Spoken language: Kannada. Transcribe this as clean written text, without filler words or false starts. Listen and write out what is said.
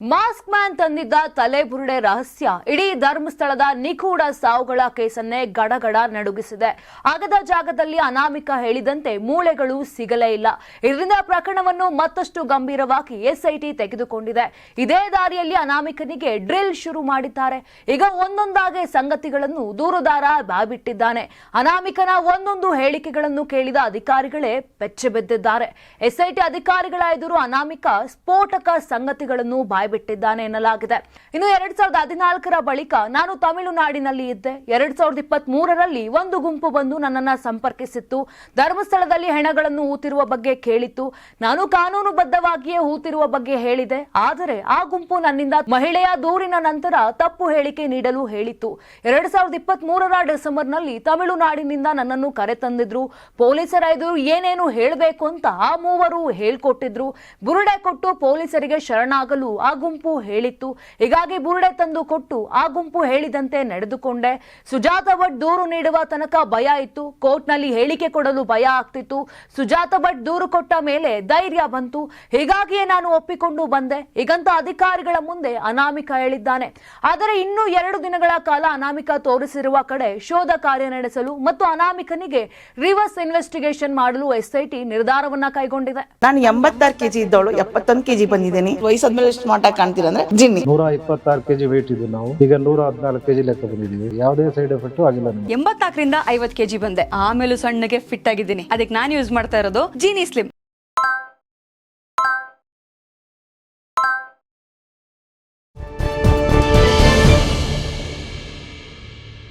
ಮಾಸ್ಕ್ ಮ್ಯಾನ್ ತಂದಿದ್ದ ತಲೆಬುರುಡೆ ರಹಸ್ಯ ಇಡೀ ಧರ್ಮಸ್ಥಳದ ನಿಗೂಢ ಸಾವುಗಳ ಕೇಸನ್ನೇ ಗಡಗಡ ನಡುಗಿಸಿದೆ. ಆಗದ ಜಾಗದಲ್ಲಿ ಅನಾಮಿಕ ಹೇಳಿದಂತೆ ಮೂಳೆಗಳು ಸಿಗಲೇ ಇಲ್ಲ. ಇದರಿಂದ ಪ್ರಕರಣವನ್ನು ಮತ್ತಷ್ಟು ಗಂಭೀರವಾಗಿ ಎಸ್ಐಟಿ ತೆಗೆದುಕೊಂಡಿದೆ. ಇದೇ ದಾರಿಯಲ್ಲಿ ಅನಾಮಿಕನಿಗೆ ಡ್ರಿಲ್ ಶುರು ಮಾಡಿದ್ದಾರೆ. ಈಗ ಒಂದೊಂದಾಗಿ ಸಂಗತಿಗಳನ್ನು ದೂರುದಾರ ಬಾಯ್ಬಿಟ್ಟಿದ್ದಾನೆ. ಅನಾಮಿಕನ ಒಂದೊಂದು ಹೇಳಿಕೆಗಳನ್ನು ಕೇಳಿದ ಅಧಿಕಾರಿಗಳೇ ಬೆಚ್ಚಬಿದ್ದಿದ್ದಾರೆ. ಎಸ್ಐಟಿ ಅಧಿಕಾರಿಗಳ ಎದುರು ಅನಾಮಿಕ ಸ್ಫೋಟಕ ಸಂಗತಿಗಳನ್ನು ಬಿಟ್ಟಿದ್ದಾನೆ ಎನ್ನಲಾಗಿದೆ. ಇನ್ನು 2014ರ ಬಳಿಕ ನಾನು ತಮಿಳುನಾಡಿನಲ್ಲಿ ಇದ್ದೆ. 2023ರಲ್ಲಿ ಒಂದು ಗುಂಪು ಬಂದು ನನ್ನನ್ನು ಸಂಪರ್ಕಿಸಿತ್ತು. ಧರ್ಮಸ್ಥಳದಲ್ಲಿ ಹೆಣಗಳನ್ನು ಹೂತಿರುವ ಬಗ್ಗೆ ಕೇಳಿತ್ತು. ನಾನು ಕಾನೂನುಬದ್ಧವಾಗಿಯೇ ಹೂತಿರುವ ಬಗ್ಗೆ ಹೇಳಿದೆ. ಆದರೆ ಆ ಗುಂಪು ನನ್ನಿಂದ ಮಹಿಳೆಯ ದೂರಿನ ನಂತರ ತಪ್ಪು ಹೇಳಿಕೆ ನೀಡಲು ಹೇಳಿತ್ತು. 2023ರ ಡಿಸೆಂಬರ್ನಲ್ಲಿ ತಮಿಳುನಾಡಿನಿಂದ ನನ್ನನ್ನು ಕರೆತಂದಿದ್ರು. ಪೊಲೀಸರ ಎದುರು ಏನೇನು ಹೇಳಬೇಕು ಅಂತ ಆ ಮೂವರು ಹೇಳ್ಕೊಟ್ಟಿದ್ರು. ಬುರುಡೆ ಕೊಟ್ಟು ಪೊಲೀಸರಿಗೆ ಶರಣಾಗಲು ಆ ಗುಂಪು ಹೇಳಿತ್ತು. ಹೀಗಾಗಿ ಬುರುಡೆ ತಂದು ಕೊಟ್ಟು ಆ ಗುಂಪು ಹೇಳಿದಂತೆ ನಡೆದುಕೊಂಡೆ. ಸುಜಾತ ಭಟ್ ದೂರು ನೀಡುವ ತನಕ ಭಯ ಇತ್ತು. ಕೋರ್ಟ್ನಲ್ಲಿ ಹೇಳಿಕೆ ಕೊಡಲು ಭಯ ಆಗ್ತಿತ್ತು. ಸುಜಾತ ಭಟ್ ದೂರು ಕೊಟ್ಟ ಮೇಲೆ ಧೈರ್ಯ ಬಂತು. ಹೀಗಾಗಿಯೇ ನಾನು ಒಪ್ಪಿಕೊಂಡು ಬಂದೆ. ಈಗಂತ ಅಧಿಕಾರಿಗಳ ಮುಂದೆ ಅನಾಮಿಕ ಹೇಳಿದ್ದಾನೆ. ಆದರೆ ಇನ್ನೂ 2 ದಿನಗಳ ಕಾಲ ಅನಾಮಿಕ ತೋರಿಸಿರುವ ಕಡೆ ಶೋಧ ಕಾರ್ಯ ನಡೆಸಲು ಮತ್ತು ಅನಾಮಿಕನಿಗೆ ರಿವರ್ಸ್ ಇನ್ವೆಸ್ಟಿಗೇಷನ್ ಮಾಡಲು ಎಸ್ಐಟಿ ನಿರ್ಧಾರವನ್ನ ಕೈಗೊಂಡಿದೆ. ನಾನು 86 ಕೆಜಿ ಇದ್ದವಳು 71 ಕೆಜಿ ಬಂದಿದ್ದೇನೆ. ವಯಸ್ಸಾದ್ಮೇಲೆ ಸ್ಮಾರ್ಟ್ ಆಗಿ ಕಾಣ್ತೀರಾ ಅಂದ್ರೆ ಜಿನ್ನಿ. 126 ಕೆಜಿ ವೇಟ್ ಇದೆ. ನಾವು ಈಗ 114 ಕೆಜಿ ಲೆಕ್ಕ ಬಂದಿದ್ದೀವಿ. ಯಾವುದೇ ಸೈಡ್ ಎಫೆಕ್ಟ್ ಆಗಿಲ್ಲ. 84ರಿಂದ 50 ಕೆಜಿ ಬಂದೆ. ಆಮೇಲೆ ಸಣ್ಣಗೆ ಫಿಟ್ ಆಗಿದ್ದೀನಿ. ಅದಕ್ಕೆ ನಾನು ಯೂಸ್ ಮಾಡ್ತಾ ಇರೋದು ಜೀನಿ ಸ್ಲಿಮ್.